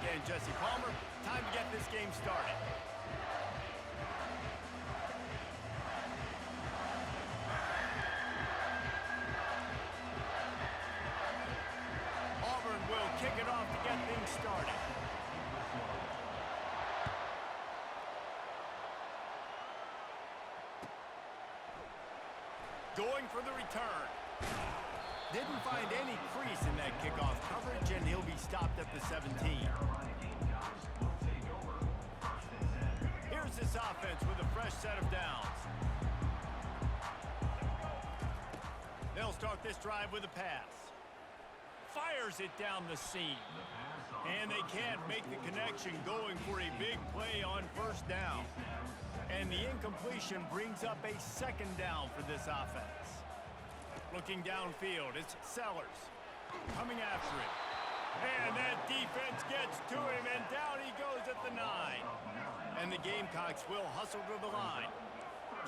understand, Jesse Palmer. Time to get this game started. Auburn will kick it off to get things started. Going for the return. Didn't find any crease in that kickoff coverage, and he'll be stopped at the 17. Here's this offense with a fresh set of downs. They'll start this drive with a pass. Fires it down the seam. And they can't make the connection, going for a big play on first down. And the incompletion brings up a second down for this offense. Looking downfield, it's Sellers coming after it. And that defense gets to him, and down he goes at the 9. And the Gamecocks will hustle to the line.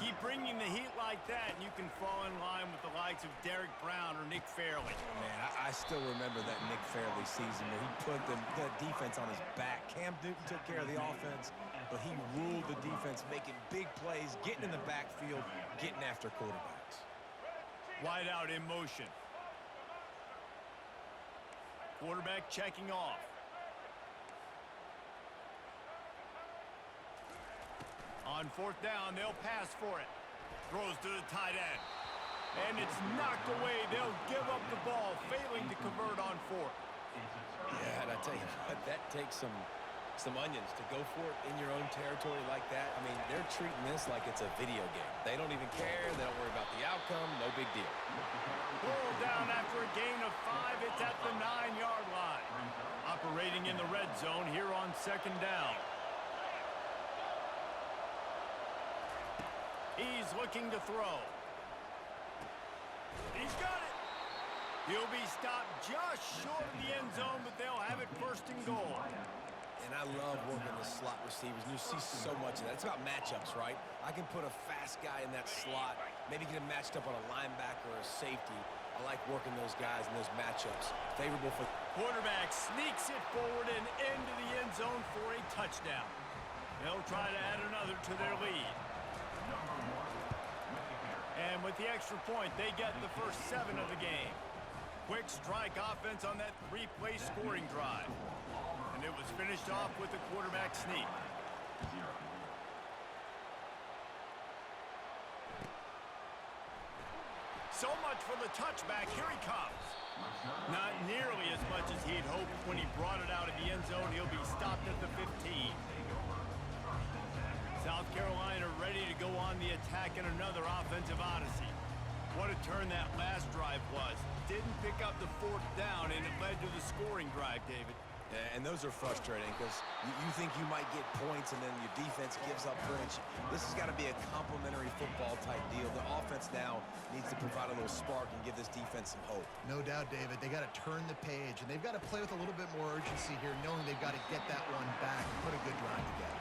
Keep bringing the heat like that, and you can fall in line with the likes of Derek Brown or Nick Fairley. Man, I still remember that Nick Fairley season where he put the defense on his back. Cam Newton took care of the offense, but he ruled the defense, making big plays, getting in the backfield, getting after quarterbacks. Wide out in motion. Quarterback checking off. On fourth down, they'll pass for it. Throws to the tight end. And it's knocked away. They'll give up the ball, failing to convert on fourth. Yeah, and I tell you what, that takes some onions to go for it in your own territory like that. I mean, they're treating this like it's a video game. They don't even care. They don't worry about the outcome. No big deal. Pulled down after a gain of 5. It's at the 9-yard line. Operating in the red zone here on second down. He's looking to throw. He's got it. He'll be stopped just short of the end zone, but they'll have it first and goal. And I love working the slot receivers, and you see so much of that. It's about matchups, right? I can put a fast guy in that slot, maybe get him matched up on a linebacker or a safety. I like working those guys in those matchups. Favorable for... Quarterback sneaks it forward and into the end zone for a touchdown. They'll try to add another to their lead. And with the extra point, they get the first 7 of the game. Quick strike offense on that 3-play scoring drive. And it was finished off with a quarterback sneak. So much for the touchback. Here he comes. Not nearly as much as he'd hoped when he brought it out of the end zone. He'll be stopped at the 15. South Carolina ready to go on the attack in another offensive odyssey. What a turn that last drive was. Didn't pick up the fourth down, and it led to the scoring drive, David. Yeah, and those are frustrating because you think you might get points and then your defense gives up points. This has got to be a complementary football type deal. The offense now needs to provide a little spark and give this defense some hope. No doubt, David. They got to turn the page, and they've got to play with a little bit more urgency here, knowing they've got to get that one back and put a good drive together.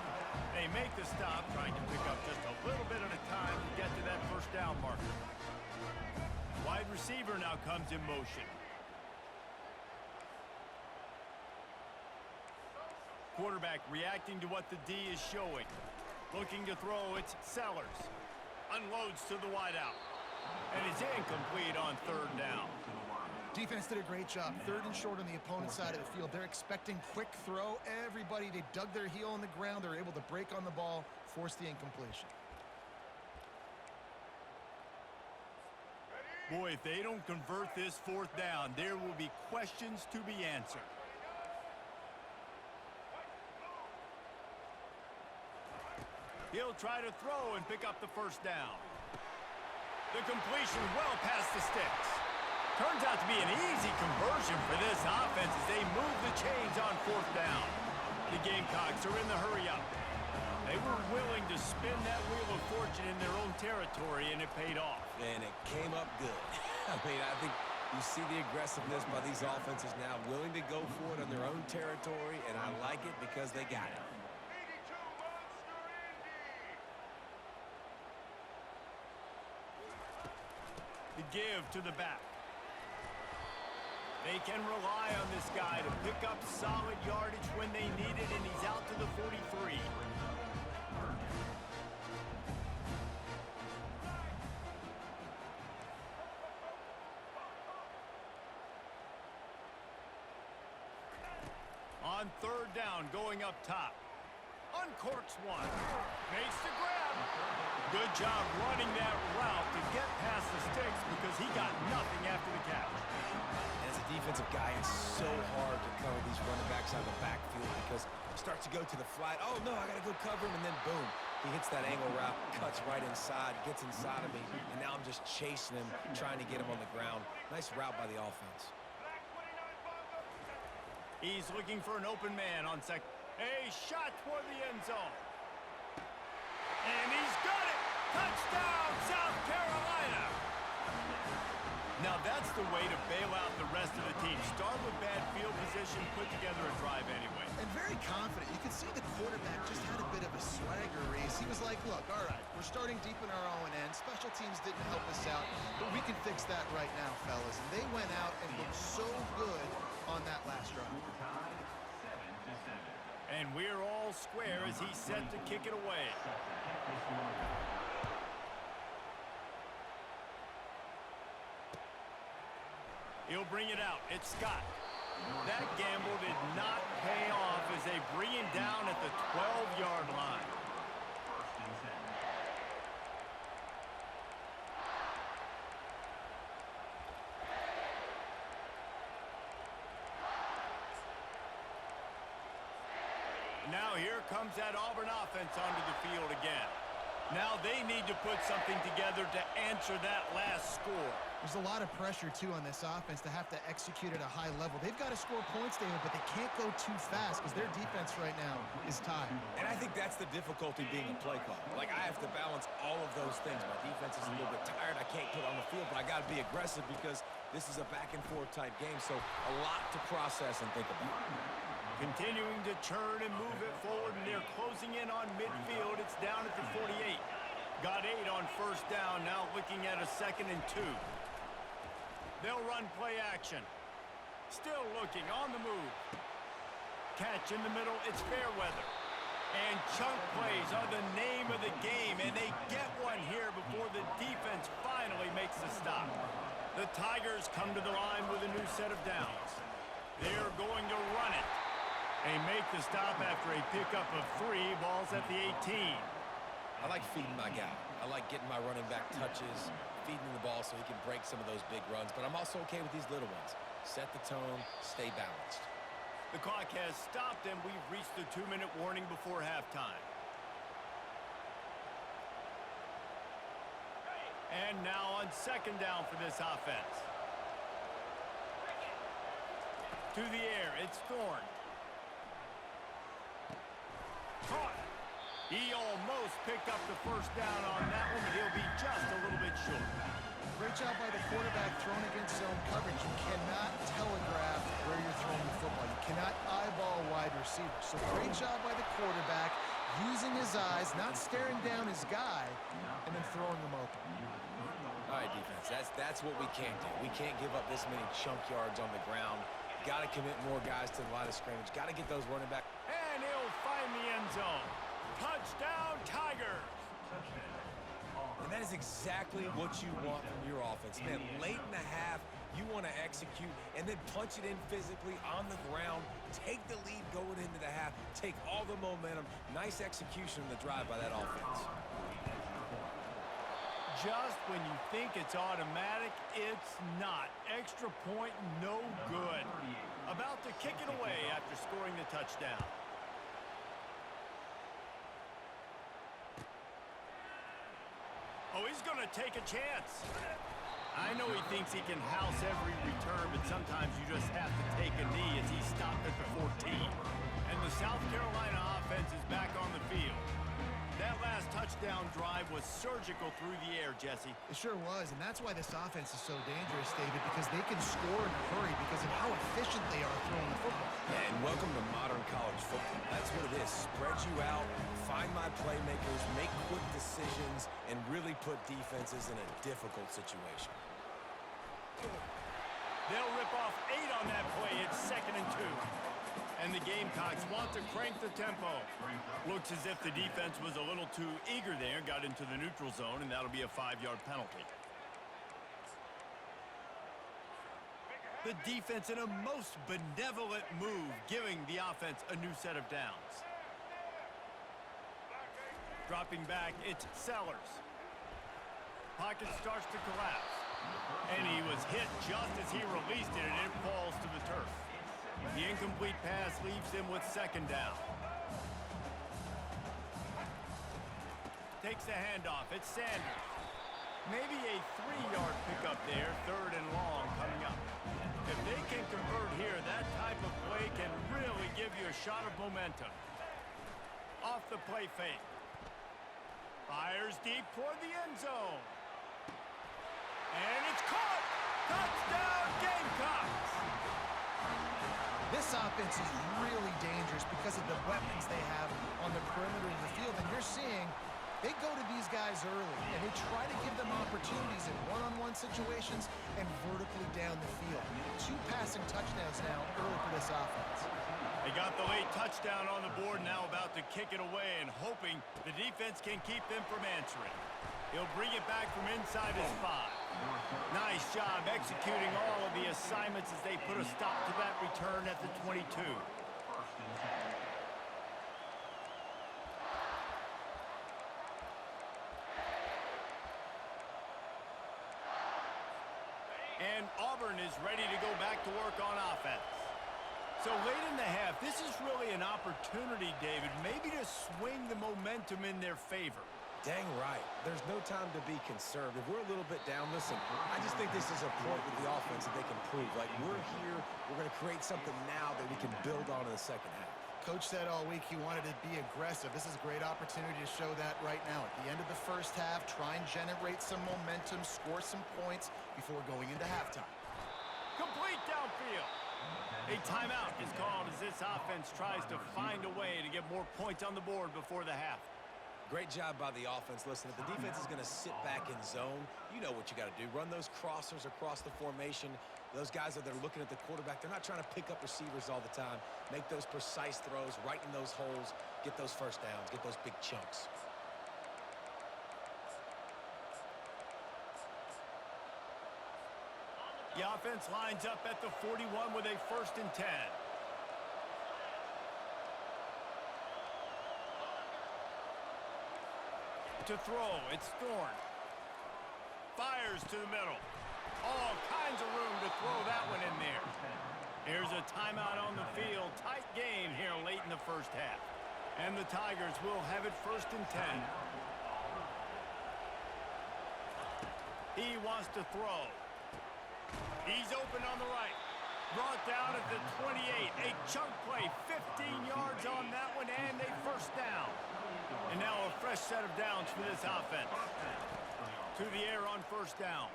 They make the stop, trying to pick up just a little bit at a time to get to that first down marker. Wide receiver now comes in motion. Quarterback reacting to what the D is showing. Looking to throw, it's Sellers. Unloads to the wideout. And it's incomplete on third down. Defense did a great job. Third and short on the opponent's side of the field. They're expecting quick throw. Everybody, they dug their heel on the ground. They're able to break on the ball, force the incompletion. Boy, if they don't convert this fourth down, there will be questions to be answered. He'll try to throw and pick up the first down. The completion well past the sticks. Turns out to be an easy conversion for this offense as they move the chains on fourth down. The Gamecocks are in the hurry-up. They were willing to spin that wheel of fortune in their own territory, and it paid off. And it came up good. I mean, I think you see the aggressiveness by these offenses now, willing to go for it on their own territory, and I like it because they got it. The give to the back. They can rely on this guy to pick up solid yardage when they need it, and he's out to the 43. On third down, going up top. Uncorks one. Makes the grab. Good job running that route to get past the sticks because he got nothing after the catch. As a defensive guy, it's so hard to cover these running backs out of the backfield because he starts to go to the flat. Oh, no, I got to go cover him, and then boom. He hits that angle route, cuts right inside, gets inside of me, and now I'm just chasing him, trying to get him on the ground. Nice route by the offense. He's looking for an open man on second. A shot toward the end zone. And he's got it! Touchdown, South Carolina! Now that's the way to bail out the rest of the team. Start with bad field position, put together a drive anyway. And very confident. You could see the quarterback just had a bit of a swagger race. He was like, look, all right, we're starting deep in our own end. Special teams didn't help us out, but we can fix that right now, fellas. And they went out and looked so good on that last drive. And we're all square as he's set to kick it away. He'll bring it out. It's Scott. That gamble did not pay off as they bring him down at the 12-yard line. Now here comes that Auburn offense onto the field again. Now they need to put something together to answer that last score. There's a lot of pressure, too, on this offense to have to execute at a high level. They've got to score points, David, but they can't go too fast because their defense right now is tied. And I think that's the difficulty being a play caller. Like, I have to balance all of those things. My defense is a little bit tired. I can't put on the field, but I got to be aggressive because this is a back-and-forth type game, so a lot to process and think about. Continuing to turn and move it forward, and they're closing in on midfield. It's down at the 48. Got 8 on first down, now looking at a 2nd and 2. They'll run play action. Still looking on the move. Catch in the middle, it's Fairweather. And chunk plays are the name of the game, and they get one here before the defense finally makes the stop. The Tigers come to the line with a new set of downs. They're going to run it. They make the stop after a pickup of 3 balls at the 18. I like feeding my guy. I like getting my running back touches, feeding the ball so he can break some of those big runs. But I'm also okay with these little ones. Set the tone, stay balanced. The clock has stopped, and we've reached the 2-minute warning before halftime. And now on 2nd down for this offense. To the air, it's Thorne. Caught. He almost picked up the first down on that one, but he'll be just a little bit short. Great job by the quarterback thrown against zone coverage. You cannot telegraph where you're throwing the football. You cannot eyeball wide receivers. So great job by the quarterback using his eyes, not staring down his guy, and then throwing him open. All right, defense, that's what we can't do. We can't give up this many chunk yards on the ground. Got to commit more guys to the line of scrimmage. Got to get those running back. And he'll find the end zone. Touchdown, Tigers! And that is exactly what you want from your offense. Man, late in the half, you want to execute and then punch it in physically on the ground, take the lead going into the half, take all the momentum. Nice execution in the drive by that offense. Just when you think it's automatic, it's not. Extra point, no good. About to kick it away after scoring the touchdown. Oh, he's going to take a chance. I know he thinks he can house every return, but sometimes you just have to take a knee as he stopped at the 14. And the South Carolina offense is back on the field. That last touchdown drive was surgical through the air, Jesse. It sure was, and that's why this offense is so dangerous, David, because they can score in a hurry because of how efficient they are throwing the football. Yeah, and welcome to modern college football. That's what it is. Spread you out, find my playmakers, make quick decisions, and really put defenses in a difficult situation. They'll rip off 8 on that play. It's 2nd and 2. And the Gamecocks want to crank the tempo. Looks as if the defense was a little too eager there, got into the neutral zone, and that'll be a 5-yard penalty. The defense in a most benevolent move, giving the offense a new set of downs. Dropping back, it's Sellers. Pocket starts to collapse. And he was hit just as he released it, and it falls to the turf. The incomplete pass leaves him with 2nd down. Takes the handoff. It's Sanders. Maybe a 3-yard pickup there, 3rd and long coming up. If they can convert here, that type of play can really give you a shot of momentum. Off the play fake. Fires deep toward the end zone. And it's caught! Touchdown, Gamecocks! This offense is really dangerous because of the weapons they have on the perimeter of the field. And you're seeing they go to these guys early, and they try to give them opportunities in one-on-one situations and vertically down the field. 2 passing touchdowns now early for this offense. They got the late touchdown on the board, now about to kick it away and hoping the defense can keep them from answering. He'll bring it back from inside his 5. Nice job executing all of the assignments as they put a stop to that return at the 22. And Auburn is ready to go back to work on offense. So late in the half, this is really an opportunity, David, maybe to swing the momentum in their favor. Dang right. There's no time to be conservative. We're a little bit down. Listen, I just think this is a point with the offense that they can prove. Like, we're here. We're going to create something now that we can build on in the 2nd half. Coach said all week he wanted to be aggressive. This is a great opportunity to show that right now. At the end of the 1st half, try and generate some momentum, score some points before going into halftime. Complete downfield. A timeout is called as this offense tries to find a way to get more points on the board before the half. Great job by the offense. Listen, if the defense is going to sit back in zone, you know what you got to do. Run those crossers across the formation. Those guys that are looking at the quarterback, they're not trying to pick up receivers all the time. Make those precise throws, right in those holes, get those 1st downs, get those big chunks. The offense lines up at the 41 with a 1st and 10. To throw, it's Thorne. Fires to the middle. All kinds of room to throw that one in there. Here's a timeout on the field. Tight game here late in the 1st half. And the Tigers will have it 1st and 10. He wants to throw. He's open on the right. Brought down at the 28. A chunk play, 15 yards on that one, and a 1st down. And now a fresh set of downs for this offense. To the air on 1st down.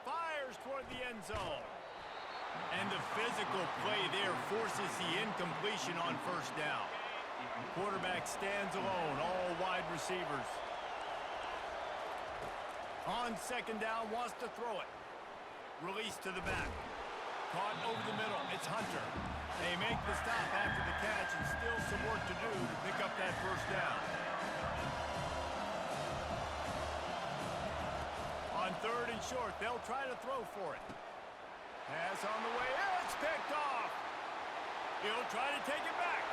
Fires toward the end zone. And the physical play there forces the incompletion on 1st down. Quarterback stands alone, all wide receivers. On 2nd down, wants to throw it. Release to the back. Caught over the middle. It's Hunter. They make the stop after the catch and still some work to do to pick up that 1st down. On 3rd and short, they'll try to throw for it. Pass on the way. It's picked off. He'll try to take it back.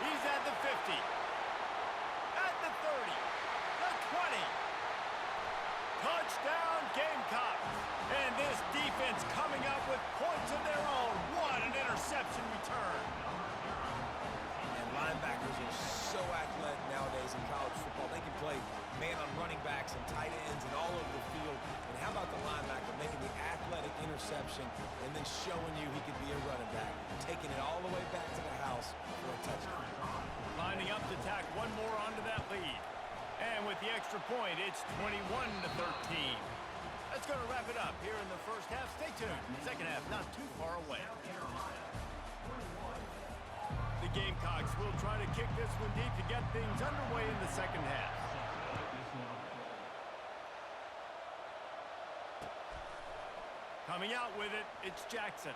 He's at the 50. At the 30. The 20. Touchdown, Gamecocks. And this defense coming up with points of their own. What an interception return. And linebackers are so athletic nowadays in college football. They can play man on running backs and tight ends and all over the field. And how about the linebacker making the athletic interception and then showing you he could be a running back, taking it all the way back to the house for a touchdown. Lining up to tack one more onto that lead. And with the extra point, it's 21-13. That's going to wrap it up here in the 1st half. Stay tuned. 2nd half not too far away. The Gamecocks will try to kick this one deep to get things underway in the 2nd half. Coming out with it, it's Jackson.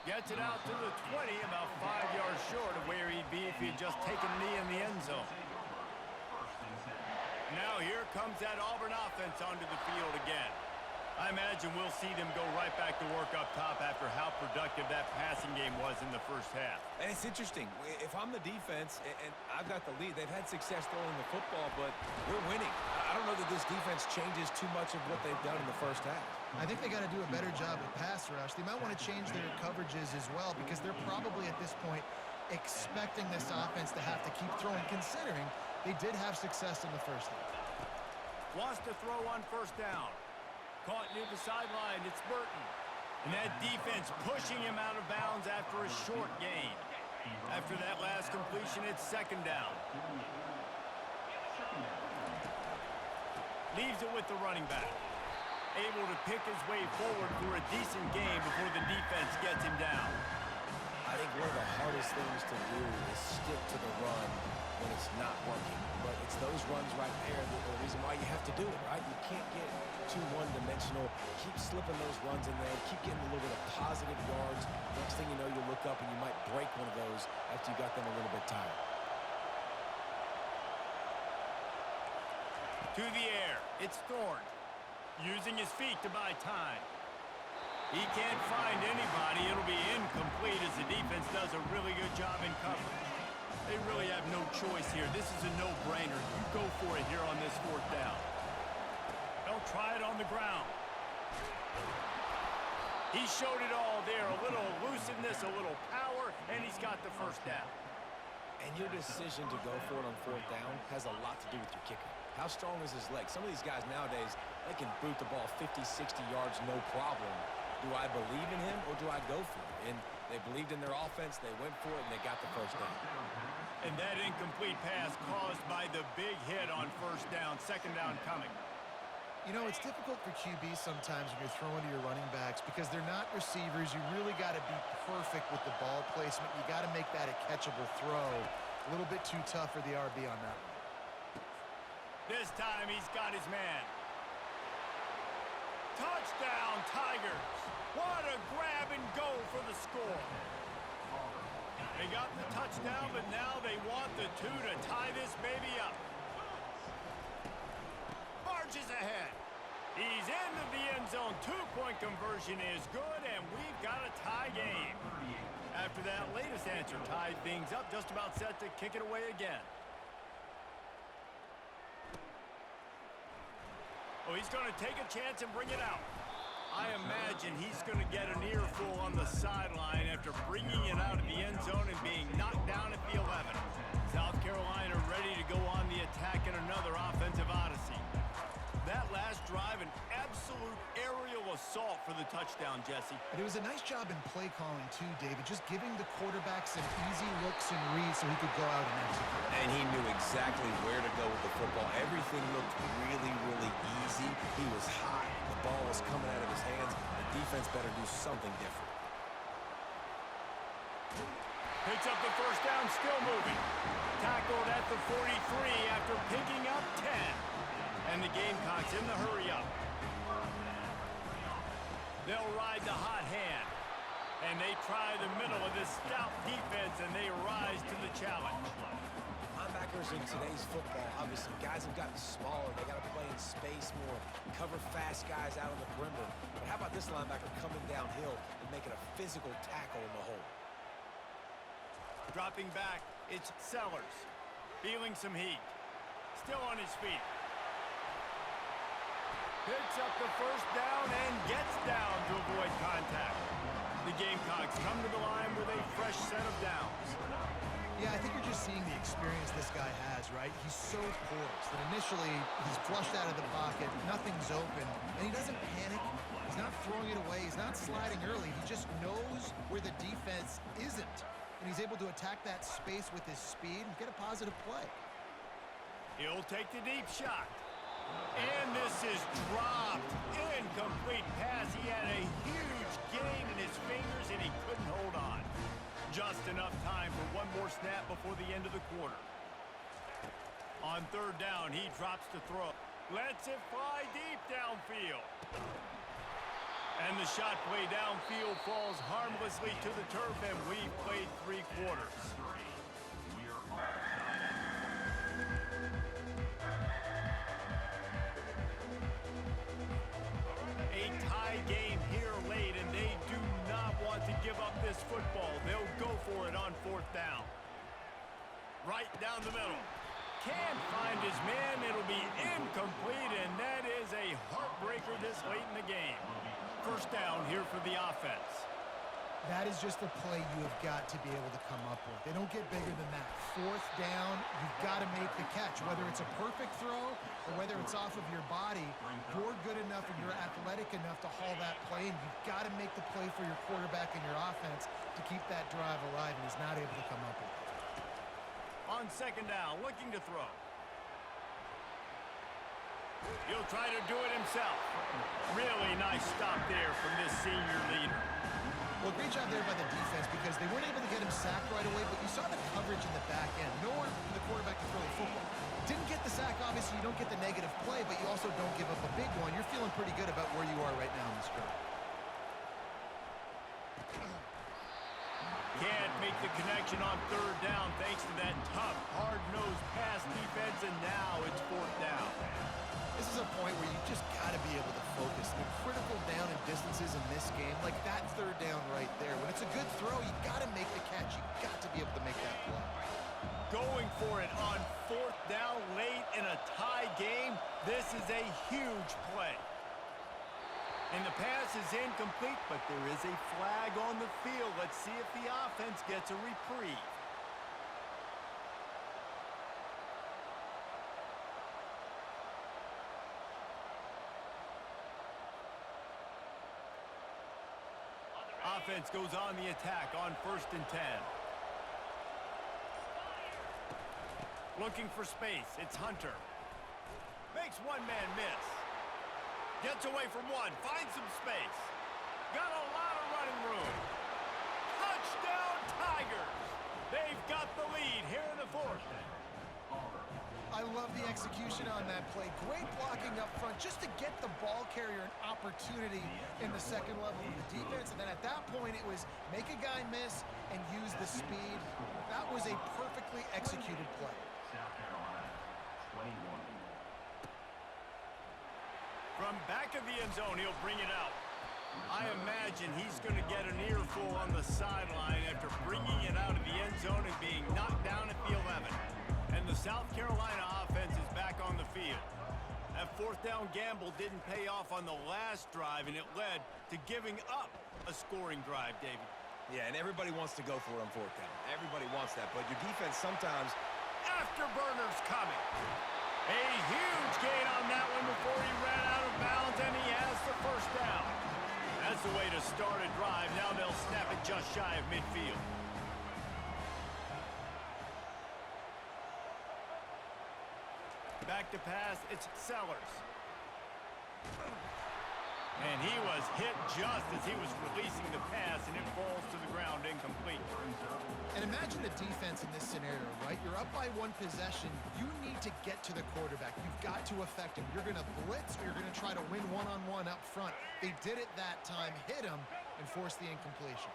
Gets it out to the 20, about 5 yards short of where he'd be if he had just taken a knee in the end zone. Now here comes that Auburn offense onto the field again. I imagine we'll see them go right back to work up top after how productive that passing game was in the first half. And it's interesting. If I'm the defense and I've got the lead, they've had success throwing the football, but we're winning. I don't know that this defense changes too much of what they've done in the first half. I think they got to do a better job at pass rush. They might want to change their coverages as well because they're probably at this point expecting this offense to have to keep throwing, considering they did have success in the first half. Wants to throw on first down. Caught near the sideline, it's Burton. And that defense pushing him out of bounds after a short gain. After that last completion, it's second down. Leaves it with the running back. Able to pick his way forward for a decent gain before the defense gets him down. I think one of the hardest things to do is stick to the run when it's not working. But it's those runs right there that are the reason why you have to do it, right? You can't get too one-dimensional. Keep slipping those runs in there. Keep getting a little bit of positive yards. Next thing you know, you look up and you might break one of those after you got them a little bit tired. To the air, it's Thorne. Using his feet to buy time. He can't find anybody. It'll be incomplete as the defense does a really good job in coverage. They really have no choice here. This is a no-brainer. You go for it here on this fourth down. They'll try it on the ground. He showed it all there. A little elusiveness, a little power, and he's got the first down. And your decision to go for it on fourth down has a lot to do with your kicker. How strong is his leg? Some of these guys nowadays, they can boot the ball 50, 60 yards, no problem. Do I believe in him or do I go for it? And they believed in their offense, they went for it, and they got the first down. And that incomplete pass caused by the big hit on first down, second down coming. You know, it's difficult for QBs sometimes when you're throwing to your running backs because they're not receivers. You really got to be perfect with the ball placement. You got to make that a catchable throw. A little bit too tough for the RB on that one. This time he's got his man. Touchdown, Tigers. What a grab and go for the score. They got the touchdown, but now they want the two to tie this baby up. Marches ahead. He's into the end zone. Two-point conversion is good, and we've got a tie game. After that latest answer tied things up, just about set to kick it away again. Oh, he's going to take a chance and bring it out. I imagine he's going to get an earful on the sideline after bringing it out of the end zone and being knocked down at the 11. South Carolina ready to go on the attack in another offensive odyssey. That last drive, an absolute aerial assault for the touchdown, Jesse. But it was a nice job in play calling too, David, just giving the quarterback some easy looks and reads so he could go out and execute. And he knew exactly where to go with the football. Everything looked really, really easy. He was hot. The ball was coming out of his hands. The defense better do something different. Picks up the first down, still moving. Tackled at the 43 after picking up 10. And the Gamecocks in the hurry-up. They'll ride the hot hand. And they try the middle of this stout defense, and they rise to the challenge. Linebackers in today's football, obviously, guys have gotten smaller. They got to play in space more, cover fast guys out on the perimeter. But how about this linebacker coming downhill and making a physical tackle in the hole? Dropping back, it's Sellers. Feeling some heat. Still on his feet. Picks up the first down and gets down to avoid contact. The Gamecocks come to the line with a fresh set of downs. Yeah, I think you're just seeing the experience this guy has, right? He's so porous that initially he's flushed out of the pocket, nothing's open, and he doesn't panic. He's not throwing it away. He's not sliding early. He just knows where the defense isn't, and he's able to attack that space with his speed and get a positive play. He'll take the deep shot. And this is dropped. Incomplete pass. He had a huge gain in his fingers, and he couldn't hold on. Just enough time for one more snap before the end of the quarter. On third down, he drops to throw. Lets it fly deep downfield. And the shot play downfield falls harmlessly to the turf, and we've played 3 quarters. A tie game here late, and they do not want to give up this football. They'll go for it on 4th down. Right down the middle. Can't find his man. It'll be incomplete, and that is a heartbreaker this late in the game. 1st down here for the offense. That is just a play you have got to be able to come up with. They don't get bigger than that. 4th down, you've got to make the catch. Whether it's a perfect throw or whether it's off of your body, you're good enough and you're athletic enough to haul that play, and you've got to make the play for your quarterback and your offense to keep that drive alive, and he's not able to come up with it. On 2nd down, looking to throw. He'll try to do it himself. Really nice stop there from this senior leader. Well, great job there by the defense because they weren't able to get him sacked right away, but you saw the coverage in the back end. Nowhere for the quarterback to throw the football. Didn't get the sack, obviously. You don't get the negative play, but you also don't give up a big one. You're feeling pretty good about where you are right now in this drive. Can't make the connection on 3rd down thanks to that tough, hard-nosed pass defense, and now it's 4th down. This is a point where you just got to be able to focus. The critical down and distances in this game, like that 3rd down right there. When it's a good throw, you got to make the catch. You got to be able to make that play. Going for it on 4th down late in a tie game. This is a huge play. And the pass is incomplete, but there is a flag on the field. Let's see if the offense gets a reprieve. Offense goes on the attack on 1st and 10. Looking for space. It's Hunter. Makes one man miss. Gets away from one. Finds some space. Got a lot of running room. Touchdown Tigers. They've got the lead here in the 4th. I love the execution on that play. Great blocking up front just to get the ball carrier an opportunity in the 2nd level of the defense. And then at that point, it was make a guy miss and use the speed. That was a perfectly executed play. From back of the end zone, he'll bring it out. I imagine he's going to get an earful on the sideline after bringing it out of the end zone and being knocked down at the 11. And the South Carolina offense is back on the field. That 4th down gamble didn't pay off on the last drive, and it led to giving up a scoring drive, David. Yeah, and everybody wants to go for it on 4th down. Everybody wants that, but your defense sometimes... Afterburners coming. A huge gain on that one before he ran out of bounds, and he has the 1st down. That's the way to start a drive. Now they'll snap it just shy of midfield. Back to pass, it's Sellers. And he was hit just as he was releasing the pass, and it falls to the ground incomplete. And imagine the defense in this scenario, right? You're up by 1 possession. You need to get to the quarterback. You've got to affect him. You're going to blitz, or you're going to try to win one-on-one up front. They did it that time, hit him, and forced the incompletion.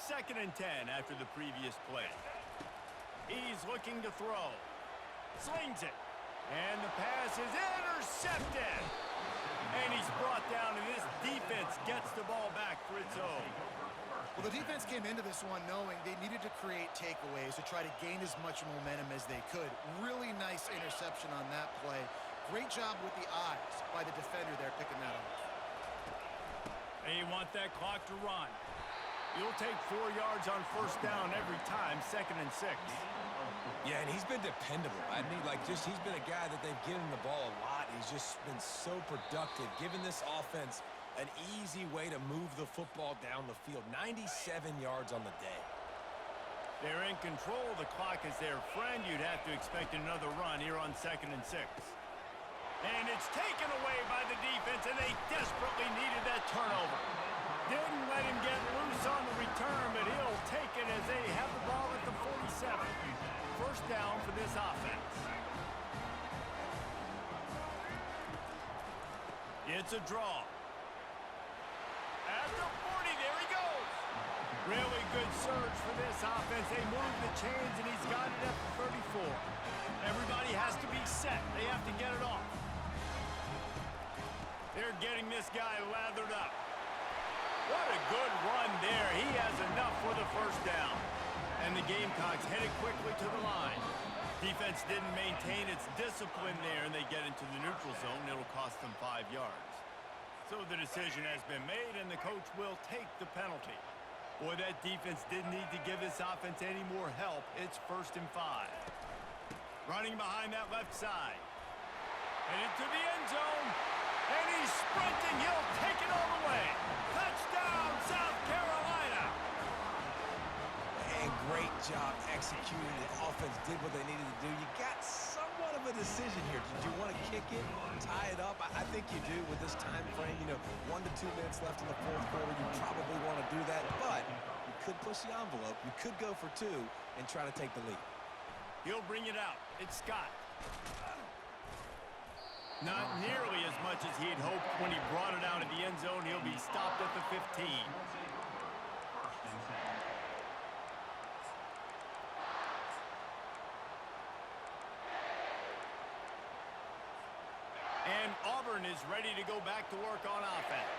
2nd and 10 after the previous play. He's looking to throw. Slings it. And the pass is intercepted. And he's brought down, and this defense gets the ball back for its own. Well, the defense came into this one knowing they needed to create takeaways to try to gain as much momentum as they could. Really nice interception on that play. Great job with the eyes by the defender there picking that up. They want that clock to run. You'll take 4 yards on 1st down every time, 2nd and 6. Yeah, and he's been dependable. I mean, he's been a guy that they've given the ball a lot. He's just been so productive, giving this offense an easy way to move the football down the field. 97 yards on the day. They're in control. The clock is their friend. You'd have to expect another run here on 2nd and 6. And it's taken away by the defense, and they desperately needed that turnover. Didn't let him get loose on the return, but he'll take it as they have the ball at the 47. 1st down for this offense. It's a draw. At the 40, there he goes. Really good surge for this offense. They move the chains, and he's got it at the 34. Everybody has to be set. They have to get it off. They're getting this guy lathered up. What a good run there. He has enough for the first down. And the Gamecocks headed quickly to the line. Defense didn't maintain its discipline there, and they get into the neutral zone. It'll cost them 5 yards. So the decision has been made, and the coach will take the penalty. Boy, that defense didn't need to give this offense any more help. It's 1st and 5. Running behind that left side. Headed to the end zone. And he's sprinting. He'll take it all the way. Touchdown, South Carolina. And great job executing. The offense did what they needed to do. You got somewhat of a decision here. Did you want to kick it, tie it up? I think you do with this time frame. 1 to 2 minutes left in the fourth quarter. You probably want to do that, but you could push the envelope. You could go for 2 and try to take the lead. He'll bring it out. It's Scott. Not nearly as much as he had hoped when he brought it out of the end zone. He'll be stopped at the 15. And Auburn is ready to go back to work on offense.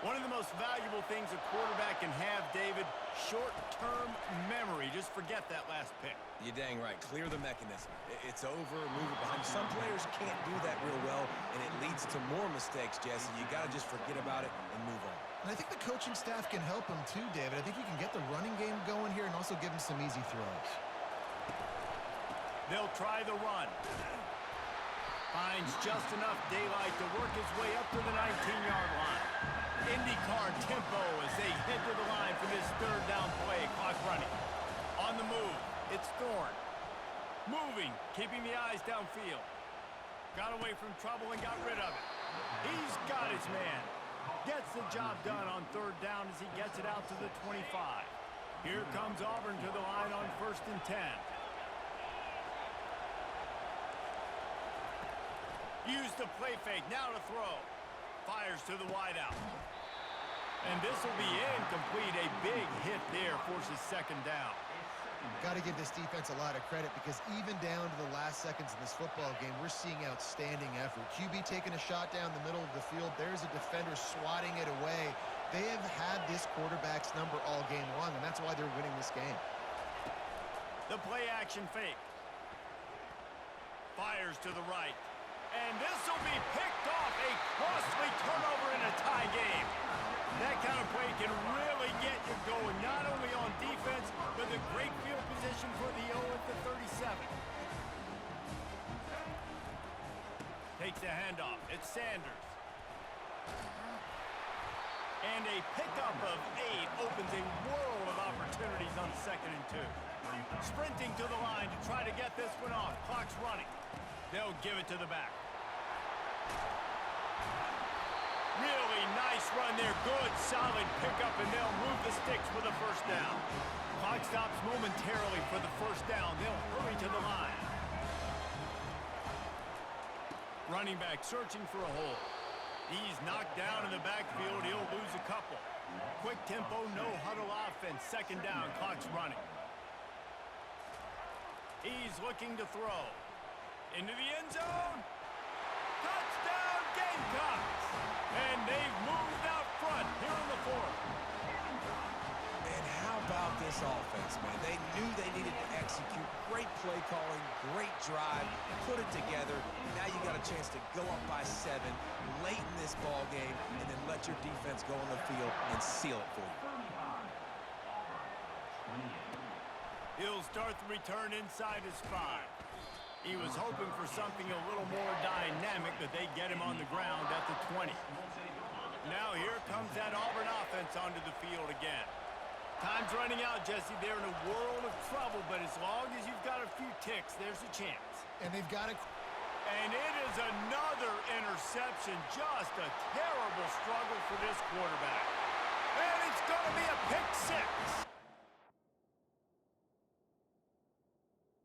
One of the most valuable things a quarterback can have, David, short-term memory. Just forget that last pick. You're dang right. Clear the mechanism. It's over, move it behind. Some players can't do that real well, and it leads to more mistakes, Jesse. You got to just forget about it and move on. And I think the coaching staff can help him too, David. I think you can get the running game going here and also give him some easy throws. They'll try the run. Finds just enough daylight to work his way up to the 19-yard line. IndyCar tempo as they head to the line for this 3rd down play. Clock running. On the move, it's Thorne. Moving, keeping the eyes downfield. Got away from trouble and got rid of it. He's got his man. Gets the job done on 3rd down as he gets it out to the 25. Here comes Auburn to the line on 1st and 10. Use the play fake, now to throw. Fires to the wideout. And this will be incomplete. A big hit there forces 2nd down. Got to give this defense a lot of credit because even down to the last seconds of this football game, we're seeing outstanding effort. QB taking a shot down the middle of the field. There's a defender swatting it away. They have had this quarterback's number all game long, and that's why they're winning this game. The play action fake. Fires to the right. And this will be picked off. A costly turnover in a tie game. That kind of play can really get you going, not only on defense, but the great field position for the O at the 37. Takes a handoff. It's Sanders. And a pickup of 8 opens a world of opportunities on 2nd and 2. Sprinting to the line to try to get this one off. Clock's running. They'll give it to the back. Really nice run there. Good, solid pickup, and they'll move the sticks for the 1st down. Clock stops momentarily for the 1st down. They'll hurry to the line. Running back searching for a hole. He's knocked down in the backfield. He'll lose a couple. Quick tempo, no huddle offense. 2nd down, clock's running. He's looking to throw. Into the end zone. Touchdown, Gamecocks! And they've moved out front here in the 4th. And how about this offense, man? They knew they needed to execute. Great play calling, great drive, put it together. Now you got a chance to go up by 7 late in this ball game and then let your defense go on the field and seal it for you. He'll start the return inside his 5. He was hoping for something a little more dynamic, but they get him on the ground at the 20. Now here comes that Auburn offense onto the field again. Time's running out, Jesse. They're in a world of trouble, but as long as you've got a few ticks, there's a chance. And they've got to... And it is another interception. Just a terrible struggle for this quarterback. And it's going to be a pick 6.